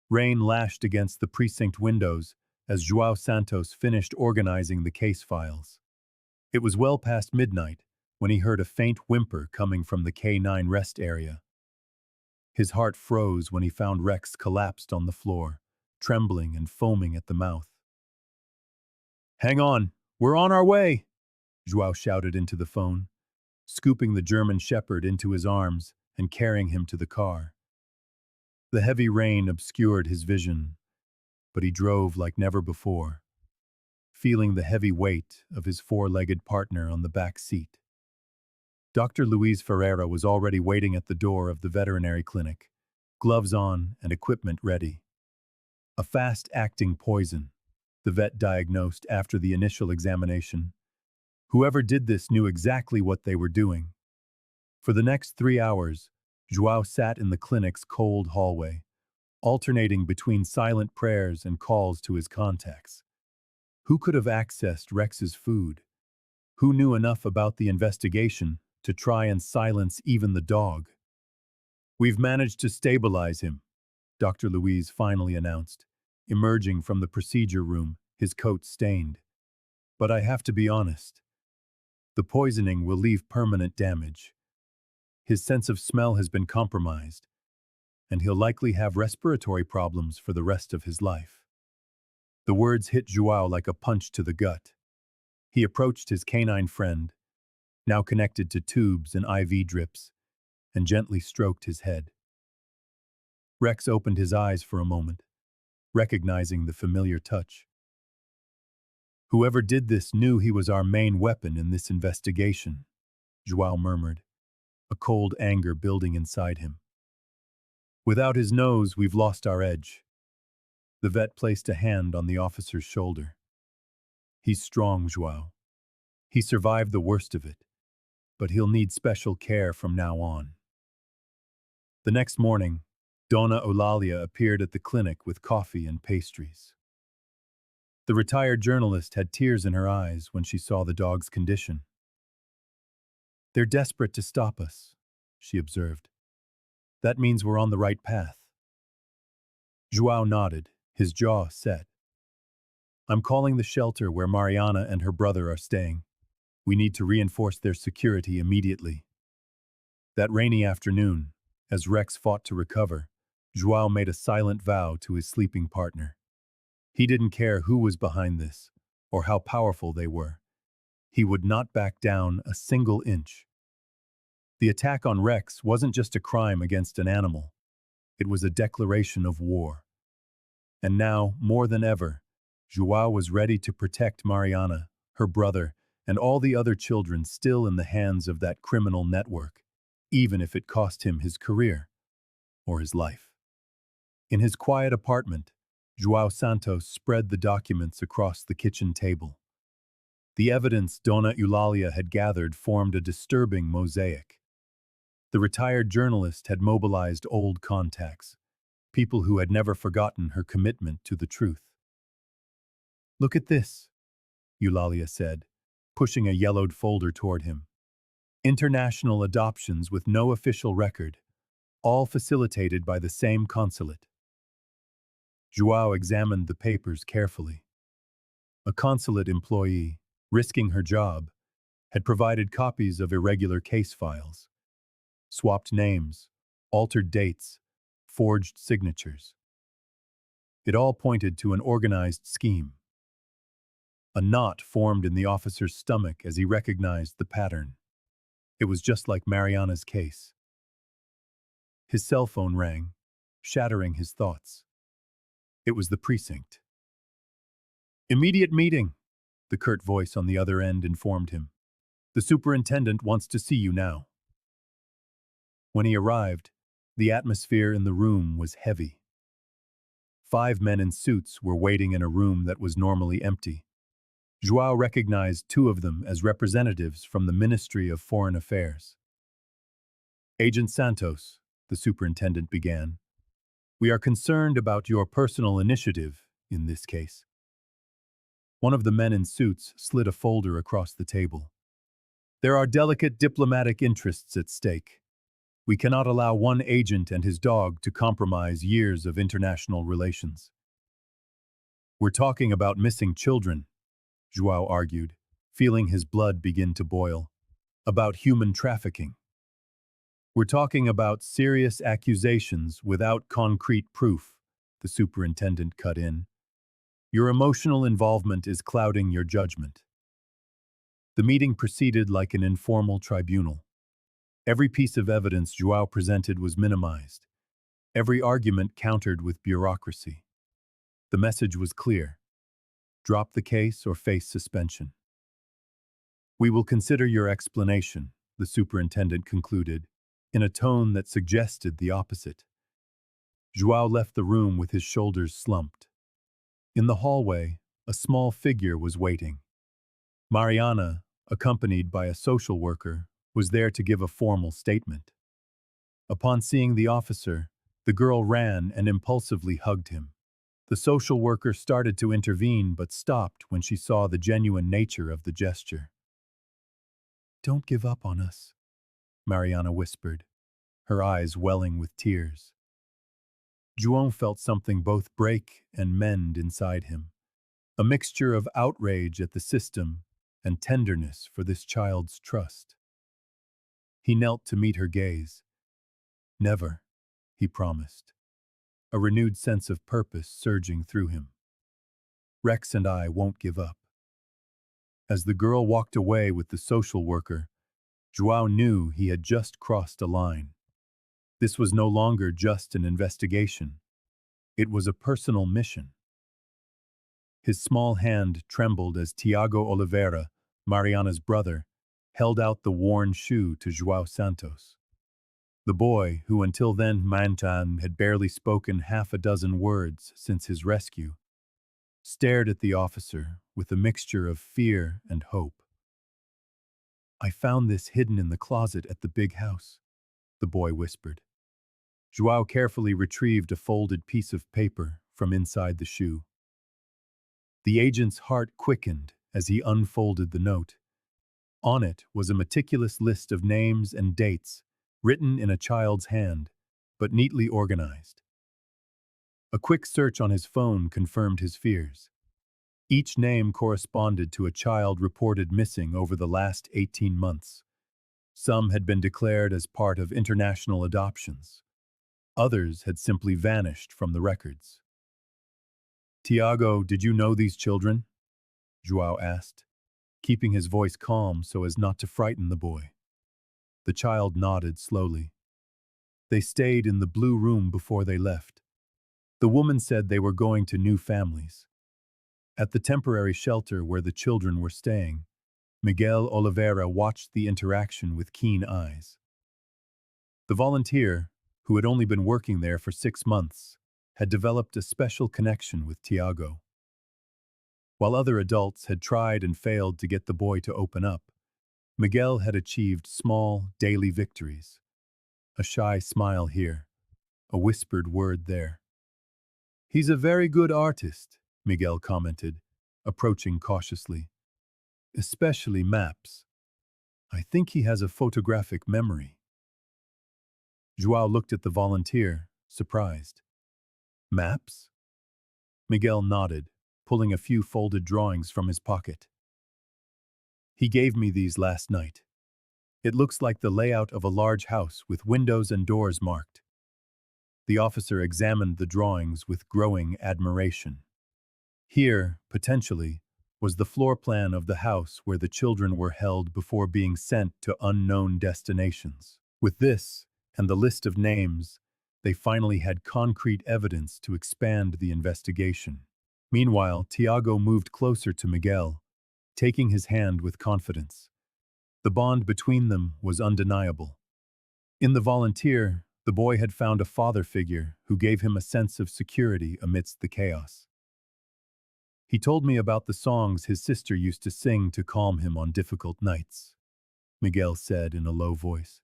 Rain lashed against the precinct windows as João Santos finished organizing the case files. It was well past midnight when he heard a faint whimper coming from the K9 rest area. His heart froze when he found Rex collapsed on the floor, trembling and foaming at the mouth. "Hang on, we're on our way!" João shouted into the phone, scooping the German shepherd into his arms and carrying him to the car. The heavy rain obscured his vision, but he drove like never before, feeling the heavy weight of his four-legged partner on the back seat. Dr. Luis Ferreira was already waiting at the door of the veterinary clinic, gloves on and equipment ready. "A fast-acting poison," the vet diagnosed after the initial examination. Whoever did this knew exactly what they were doing. For the next 3 hours, João sat in the clinic's cold hallway, alternating between silent prayers and calls to his contacts. Who could have accessed Rex's food? Who knew enough about the investigation to try and silence even the dog? "We've managed to stabilize him," Dr. Luis finally announced, emerging from the procedure room, his coat stained. "But I have to be honest. The poisoning will leave permanent damage. His sense of smell has been compromised, and he'll likely have respiratory problems for the rest of his life." The words hit João like a punch to the gut. He approached his canine friend, now connected to tubes and IV drips, and gently stroked his head. Rex opened his eyes for a moment, recognizing the familiar touch. "Whoever did this knew he was our main weapon in this investigation," João murmured, a cold anger building inside him. "Without his nose, we've lost our edge." The vet placed a hand on the officer's shoulder. "He's strong, João. He survived the worst of it, but he'll need special care from now on." The next morning, Donna Eulalia appeared at the clinic with coffee and pastries. The retired journalist had tears in her eyes when she saw the dog's condition. "They're desperate to stop us," she observed. That means we're on the right path. João nodded, his jaw set. I'm calling the shelter where Mariana and her brother are staying. We need to reinforce their security immediately. That rainy afternoon, as Rex fought to recover, João made a silent vow to his sleeping partner. He didn't care who was behind this, or how powerful they were. He would not back down a single inch. The attack on Rex wasn't just a crime against an animal. It was a declaration of war. And now, more than ever, João was ready to protect Mariana, her brother, and all the other children still in the hands of that criminal network, even if it cost him his career or his life. In his quiet apartment, João Santos spread the documents across the kitchen table. The evidence Dona Eulalia had gathered formed a disturbing mosaic. The retired journalist had mobilized old contacts, people who had never forgotten her commitment to the truth. Look at this, Eulalia said, pushing a yellowed folder toward him. International adoptions with no official record, all facilitated by the same consulate. João examined the papers carefully. A consulate employee, risking her job, had provided copies of irregular case files, swapped names, altered dates, forged signatures. It all pointed to an organized scheme. A knot formed in the officer's stomach as he recognized the pattern. It was just like Mariana's case. His cell phone rang, shattering his thoughts. It was the precinct. Immediate meeting, the curt voice on the other end informed him. The superintendent wants to see you now. When he arrived, the atmosphere in the room was heavy. 5 men in suits were waiting in a room that was normally empty. João recognized 2 of them as representatives from the Ministry of Foreign Affairs. Agent Santos, the superintendent began, we are concerned about your personal initiative in this case. One of the men in suits slid a folder across the table. There are delicate diplomatic interests at stake. We cannot allow one agent and his dog to compromise years of international relations. We're talking about missing children, João argued, feeling his blood begin to boil. About human trafficking. We're talking about serious accusations without concrete proof, the superintendent cut in. Your emotional involvement is clouding your judgment. The meeting proceeded like an informal tribunal. Every piece of evidence João presented was minimized. Every argument countered with bureaucracy. The message was clear. Drop the case or face suspension. We will consider your explanation, the superintendent concluded, in a tone that suggested the opposite. João left the room with his shoulders slumped. In the hallway, a small figure was waiting. Mariana, accompanied by a social worker, was there to give a formal statement. Upon seeing the officer, the girl ran and impulsively hugged him. The social worker started to intervene but stopped when she saw the genuine nature of the gesture. Don't give up on us, Mariana whispered, her eyes welling with tears. João felt something both break and mend inside him, a mixture of outrage at the system and tenderness for this child's trust. He knelt to meet her gaze. Never, he promised, a renewed sense of purpose surging through him. Rex and I won't give up. As the girl walked away with the social worker, João knew he had just crossed a line. This was no longer just an investigation. It was a personal mission. His small hand trembled as Tiago Oliveira, Mariana's brother, held out the worn shoe to João Santos. The boy, who until then Mantan had barely spoken half a dozen words since his rescue, stared at the officer with a mixture of fear and hope. I found this hidden in the closet at the big house, the boy whispered. João carefully retrieved a folded piece of paper from inside the shoe. The agent's heart quickened as he unfolded the note. On it was a meticulous list of names and dates, written in a child's hand, but neatly organized. A quick search on his phone confirmed his fears. Each name corresponded to a child reported missing over the last 18 months. Some had been declared as part of international adoptions. Others had simply vanished from the records. "Tiago, did you know these children?" João asked, keeping his voice calm so as not to frighten the boy. The child nodded slowly. They stayed in the blue room before they left. The woman said they were going to new families. At the temporary shelter where the children were staying, Miguel Oliveira watched the interaction with keen eyes. The volunteer, who had only been working there for 6 months, had developed a special connection with Tiago. While other adults had tried and failed to get the boy to open up, Miguel had achieved small, daily victories. A shy smile here, a whispered word there. "He's a very good artist," Miguel commented, approaching cautiously. "Especially maps. I think he has a photographic memory." João looked at the volunteer, surprised. "Maps?" Miguel nodded, pulling a few folded drawings from his pocket. "He gave me these last night. It looks like the layout of a large house with windows and doors marked." The officer examined the drawings with growing admiration. Here, potentially, was the floor plan of the house where the children were held before being sent to unknown destinations. With this, and the list of names, they finally had concrete evidence to expand the investigation. Meanwhile, Tiago moved closer to Miguel, taking his hand with confidence. The bond between them was undeniable. In the volunteer, the boy had found a father figure who gave him a sense of security amidst the chaos. "He told me about the songs his sister used to sing to calm him on difficult nights," Miguel said in a low voice.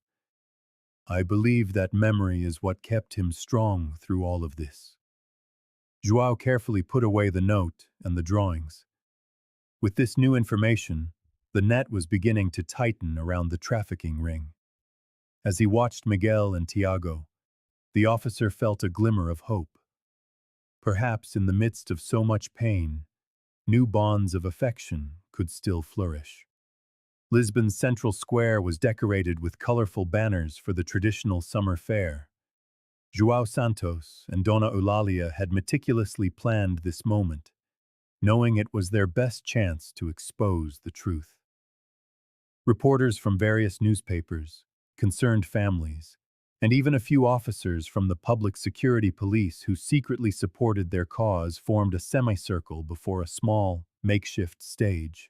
"I believe that memory is what kept him strong through all of this." João carefully put away the note and the drawings. With this new information, the net was beginning to tighten around the trafficking ring. As he watched Miguel and Tiago, the officer felt a glimmer of hope. Perhaps in the midst of so much pain, new bonds of affection could still flourish. Lisbon's central square was decorated with colorful banners for the traditional summer fair. João Santos and Dona Eulalia had meticulously planned this moment, knowing it was their best chance to expose the truth. Reporters from various newspapers, concerned families, and even a few officers from the public security police who secretly supported their cause formed a semicircle before a small, makeshift stage.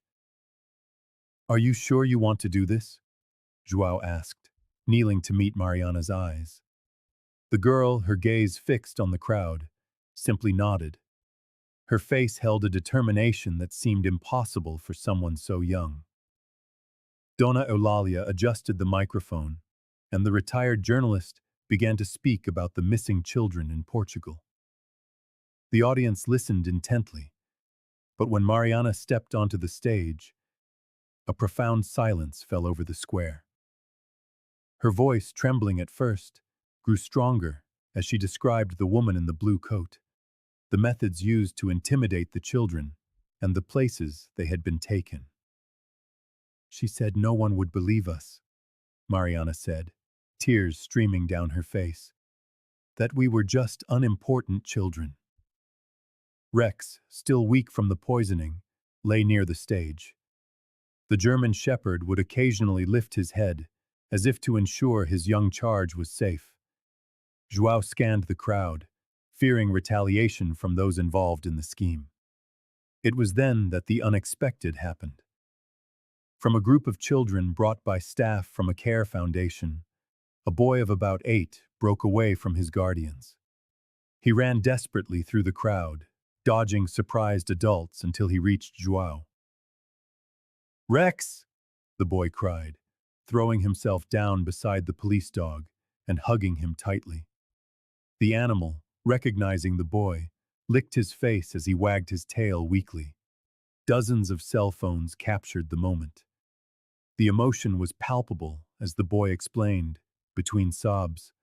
"Are you sure you want to do this?" João asked, kneeling to meet Mariana's eyes. The girl, her gaze fixed on the crowd, simply nodded. Her face held a determination that seemed impossible for someone so young. Dona Eulalia adjusted the microphone, and the retired journalist began to speak about the missing children in Portugal. The audience listened intently, but when Mariana stepped onto the stage, a profound silence fell over the square. Her voice, trembling at first, grew stronger as she described the woman in the blue coat, the methods used to intimidate the children, and the places they had been taken. "She said no one would believe us," Mariana said, tears streaming down her face. "That we were just unimportant children." Rex, still weak from the poisoning, lay near the stage. The German shepherd would occasionally lift his head, as if to ensure his young charge was safe. João scanned the crowd, fearing retaliation from those involved in the scheme. It was then that the unexpected happened. From a group of children brought by staff from a care foundation, a boy of about 8 broke away from his guardians. He ran desperately through the crowd, dodging surprised adults until he reached João. "Rex!" the boy cried, throwing himself down beside the police dog and hugging him tightly. The animal, recognizing the boy, licked his face as he wagged his tail weakly. Dozens of cell phones captured the moment. The emotion was palpable as the boy explained, between sobs,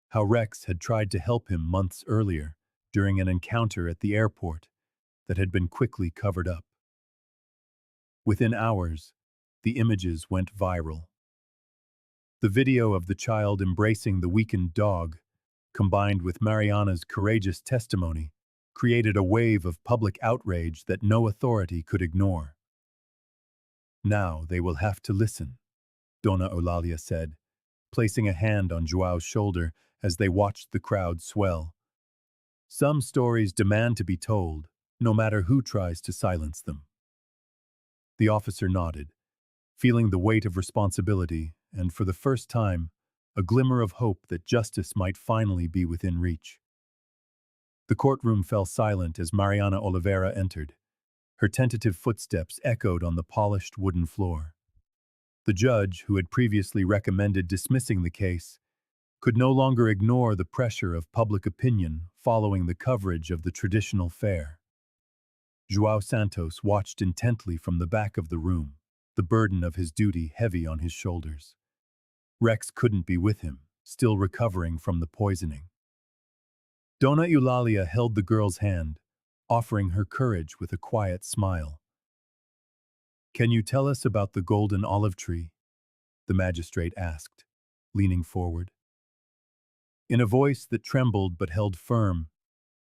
how Rex had tried to help him months earlier during an encounter at the airport that had been quickly covered up. Within hours, the images went viral. The video of the child embracing the weakened dog, combined with Mariana's courageous testimony, created a wave of public outrage that no authority could ignore. "Now they will have to listen," Dona Eulalia said, placing a hand on Joao's shoulder as they watched the crowd swell. "Some stories demand to be told, no matter who tries to silence them." The officer nodded, feeling the weight of responsibility, and for the first time, a glimmer of hope that justice might finally be within reach. The courtroom fell silent as Mariana Oliveira entered. Her tentative footsteps echoed on the polished wooden floor. The judge, who had previously recommended dismissing the case, could no longer ignore the pressure of public opinion following the coverage of the traditional fair. João Santos watched intently from the back of the room, the burden of his duty heavy on his shoulders. Rex couldn't be with him, still recovering from the poisoning. Dona Eulalia held the girl's hand, offering her courage with a quiet smile. "Can you tell us about the golden olive tree?" the magistrate asked, leaning forward. In a voice that trembled but held firm,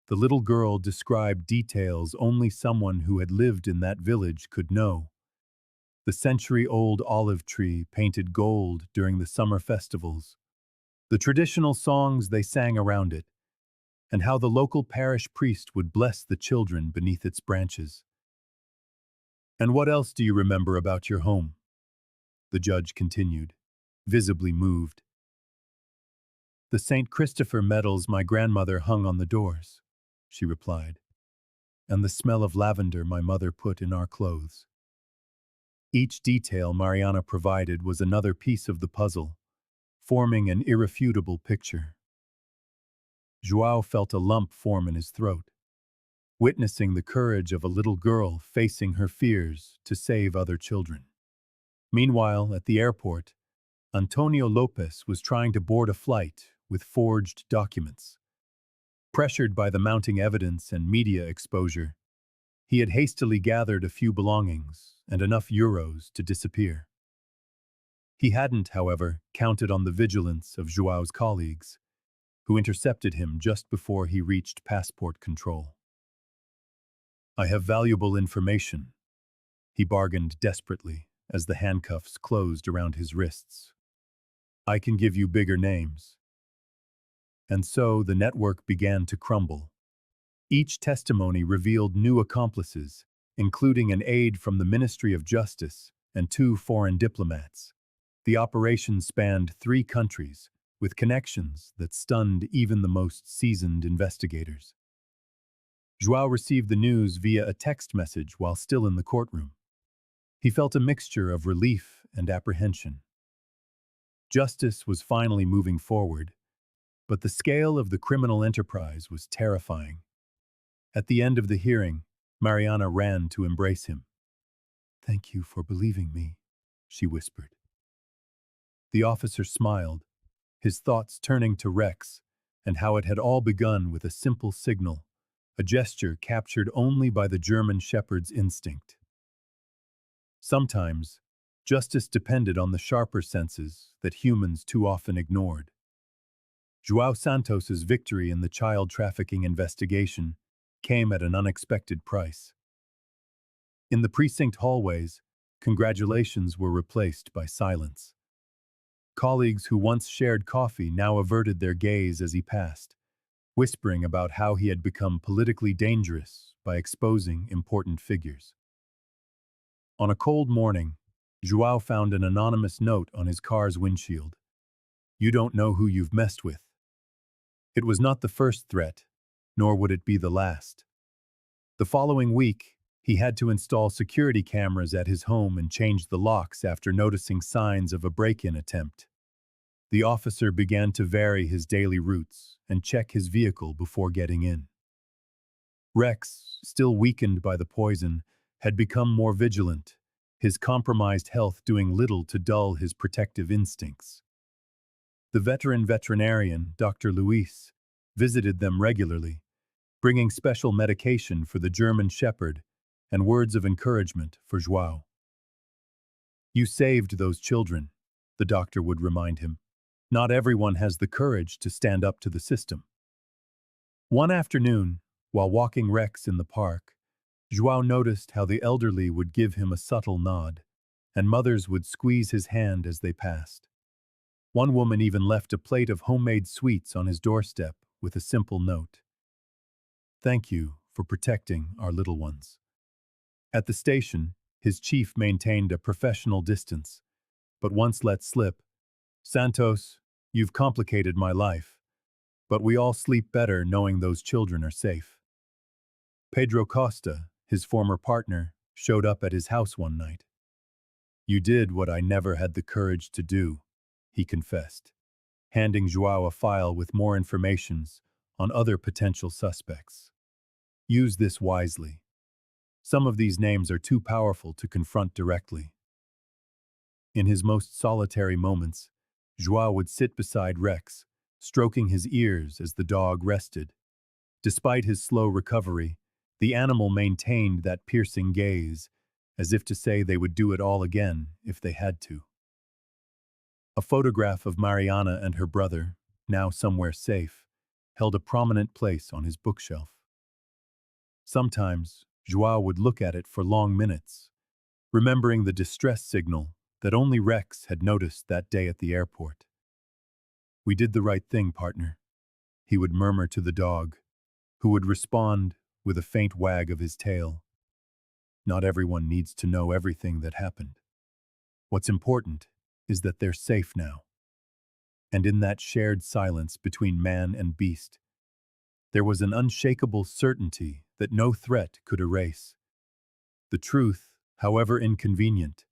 the little girl described details only someone who had lived in that village could know. The century-old olive tree painted gold during the summer festivals, the traditional songs they sang around it, and how the local parish priest would bless the children beneath its branches. "And what else do you remember about your home?" the judge continued, visibly moved. "The St. Christopher medals my grandmother hung on the doors," she replied, "and the smell of lavender my mother put in our clothes." Each detail Mariana provided was another piece of the puzzle, forming an irrefutable picture. João felt a lump form in his throat, witnessing the courage of a little girl facing her fears to save other children. Meanwhile, at the airport, Antonio Lopez was trying to board a flight with forged documents. Pressured by the mounting evidence and media exposure, he had hastily gathered a few belongings and enough euros to disappear. He hadn't, however, counted on the vigilance of João's colleagues, who intercepted him just before he reached passport control. "I have valuable information," he bargained desperately as the handcuffs closed around his wrists. "I can give you bigger names." And so the network began to crumble. Each testimony revealed new accomplices, including an aide from the Ministry of Justice and 2 foreign diplomats. The operation spanned 3 countries, with connections that stunned even the most seasoned investigators. João received the news via a text message while still in the courtroom. He felt a mixture of relief and apprehension. Justice was finally moving forward, but the scale of the criminal enterprise was terrifying. At the end of the hearing, Mariana ran to embrace him. "Thank you for believing me," she whispered. The officer smiled, his thoughts turning to Rex and how it had all begun with a simple signal, a gesture captured only by the German shepherd's instinct. Sometimes, justice depended on the sharper senses that humans too often ignored. João Santos's victory in the child trafficking investigation came at an unexpected price. In the precinct hallways, congratulations were replaced by silence. Colleagues who once shared coffee now averted their gaze as he passed, whispering about how he had become politically dangerous by exposing important figures. On a cold morning, João found an anonymous note on his car's windshield. "You don't know who you've messed with." It was not the first threat, nor would it be the last. The following week, he had to install security cameras at his home and change the locks after noticing signs of a break-in attempt. The officer began to vary his daily routes and check his vehicle before getting in. Rex, still weakened by the poison, had become more vigilant, his compromised health doing little to dull his protective instincts. The veteran veterinarian, Dr. Luis, visited them regularly, bringing special medication for the German Shepherd and words of encouragement for João. You saved those children, the doctor would remind him. Not everyone has the courage to stand up to the system. One afternoon, while walking Rex in the park, João noticed how the elderly would give him a subtle nod, and mothers would squeeze his hand as they passed. One woman even left a plate of homemade sweets on his doorstep with a simple note. Thank you for protecting our little ones. At the station, his chief maintained a professional distance, but once let slip, Santos, you've complicated my life, but we all sleep better knowing those children are safe. Pedro Costa, his former partner, showed up at his house one night. You did what I never had the courage to do, he confessed, handing João a file with more informations on other potential suspects. Use this wisely. Some of these names are too powerful to confront directly. In his most solitary moments, João would sit beside Rex, stroking his ears as the dog rested. Despite his slow recovery, the animal maintained that piercing gaze, as if to say they would do it all again if they had to. A photograph of Mariana and her brother, now somewhere safe, held a prominent place on his bookshelf. Sometimes, João would look at it for long minutes, remembering the distress signal that only Rex had noticed that day at the airport. We did the right thing, partner, he would murmur to the dog, who would respond with a faint wag of his tail. Not everyone needs to know everything that happened. What's important is that they're safe now. And in that shared silence between man and beast, there was an unshakable certainty that no threat could erase. The truth, however inconvenient,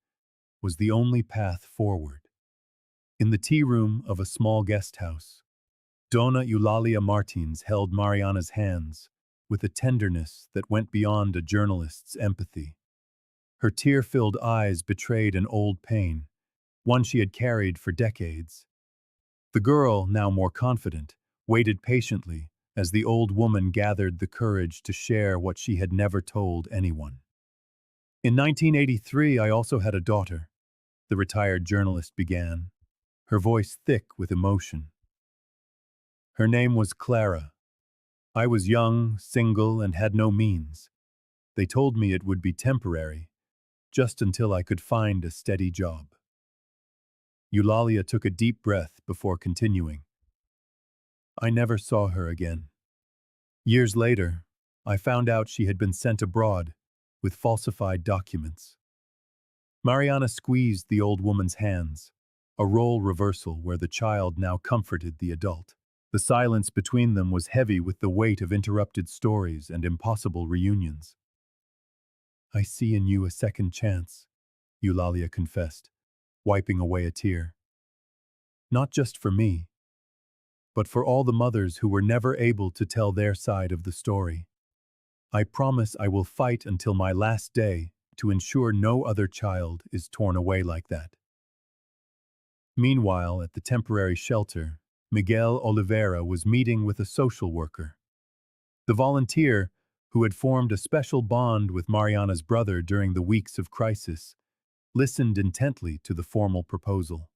was the only path forward. In the tea room of a small guest house, Dona Eulalia Martins held Mariana's hands with a tenderness that went beyond a journalist's empathy. Her tear-filled eyes betrayed an old pain, one she had carried for decades. The girl, now more confident, waited patiently as the old woman gathered the courage to share what she had never told anyone. In 1983, I also had a daughter, the retired journalist began, her voice thick with emotion. Her name was Clara. I was young, single, and had no means. They told me it would be temporary, just until I could find a steady job. Eulalia took a deep breath before continuing. I never saw her again. Years later, I found out she had been sent abroad with falsified documents. Mariana squeezed the old woman's hands, a role reversal where the child now comforted the adult. The silence between them was heavy with the weight of interrupted stories and impossible reunions. I see in you a second chance, Eulalia confessed, wiping away a tear. Not just for me, but for all the mothers who were never able to tell their side of the story. I promise I will fight until my last day to ensure no other child is torn away like that. Meanwhile, at the temporary shelter, Miguel Oliveira was meeting with a social worker. The volunteer, who had formed a special bond with Mariana's brother during the weeks of crisis, listened intently to the formal proposal.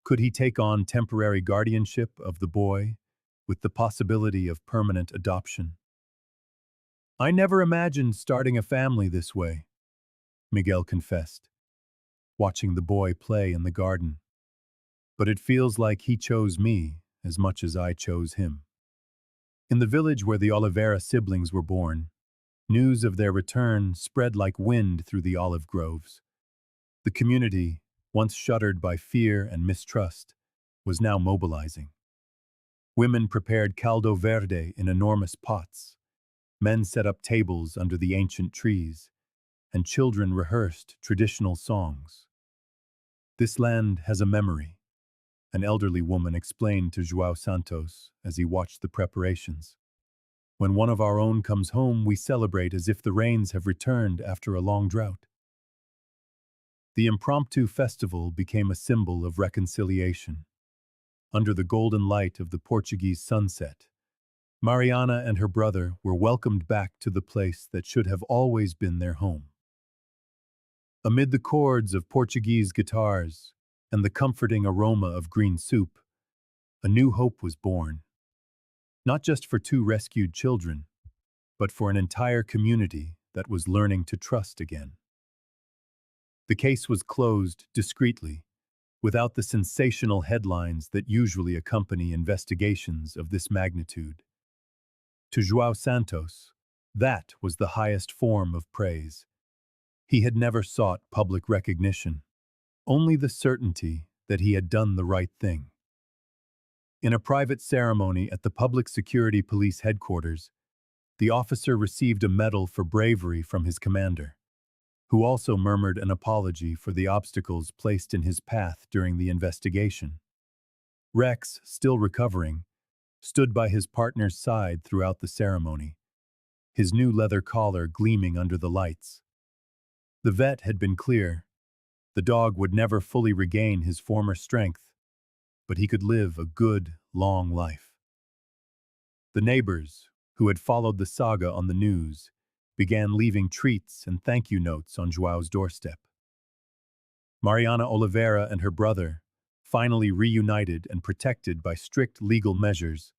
Could he take on temporary guardianship of the boy, with the possibility of permanent adoption? I never imagined starting a family this way, Miguel confessed, watching the boy play in the garden. But it feels like he chose me as much as I chose him. In the village where the Oliveira siblings were born, news of their return spread like wind through the olive groves. The community, once shuttered by fear and mistrust, was now mobilizing. Women prepared caldo verde in enormous pots. Men set up tables under the ancient trees, and children rehearsed traditional songs. This land has a memory, an elderly woman explained to João Santos as he watched the preparations. When one of our own comes home, we celebrate as if the rains have returned after a long drought. The impromptu festival became a symbol of reconciliation. under the golden light of the Portuguese sunset, Mariana and her brother were welcomed back to the place that should have always been their home. Amid the chords of Portuguese guitars and the comforting aroma of green soup, a new hope was born, not just for two rescued children, but for an entire community that was learning to trust again. The case was closed discreetly, without the sensational headlines that usually accompany investigations of this magnitude. To João Santos, that was the highest form of praise. He had never sought public recognition, only the certainty that he had done the right thing. In a private ceremony at the Public Security Police headquarters, the officer received a medal for bravery from his commander, who also murmured an apology for the obstacles placed in his path during the investigation. Rex, still recovering, stood by his partner's side throughout the ceremony, his new leather collar gleaming under the lights. The vet had been clear. The dog would never fully regain his former strength, but he could live a good, long life. The neighbors, who had followed the saga on the news, began leaving treats and thank you notes on João's doorstep. Mariana Oliveira and her brother, finally reunited and protected by strict legal measures,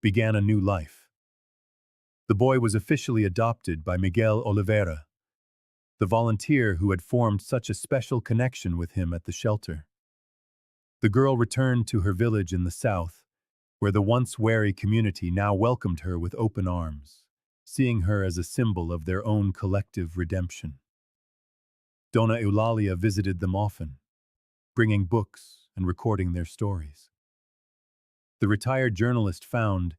began a new life. The boy was officially adopted by Miguel Oliveira, the volunteer who had formed such a special connection with him at the shelter. The girl returned to her village in the south, where the once wary community now welcomed her with open arms, seeing her as a symbol of their own collective redemption. Dona Eulalia visited them often, bringing books and recording their stories. The retired journalist found,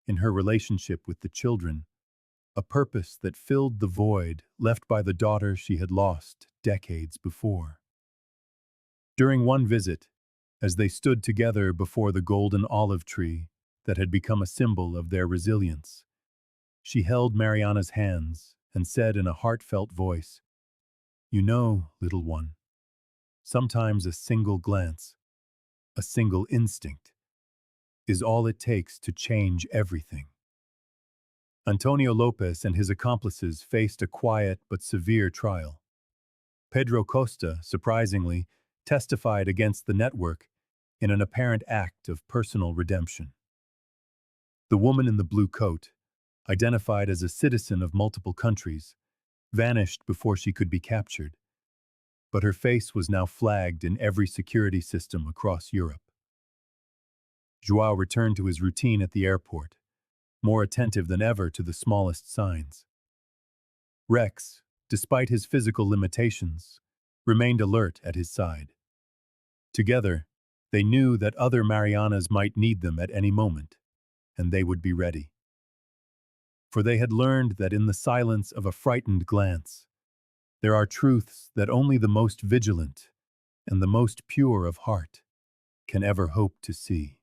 in her relationship with the children, a purpose that filled the void left by the daughter she had lost decades before. During one visit, as they stood together before the golden olive tree that had become a symbol of their resilience, she held Mariana's hands and said in a heartfelt voice, "You know, little one, sometimes a single glance, a single instinct, is all it takes to change everything." Antonio Lopez and his accomplices faced a quiet but severe trial. Pedro Costa, surprisingly, testified against the network in an apparent act of personal redemption. The woman in the blue coat, identified as a citizen of multiple countries, vanished before she could be captured, but her face was now flagged in every security system across Europe. João returned to his routine at the airport, more attentive than ever to the smallest signs. Rex, despite his physical limitations, remained alert at his side. Together, they knew that other Marianas might need them at any moment, and they would be ready. For they had learned that in the silence of a frightened glance, there are truths that only the most vigilant and the most pure of heart can ever hope to see.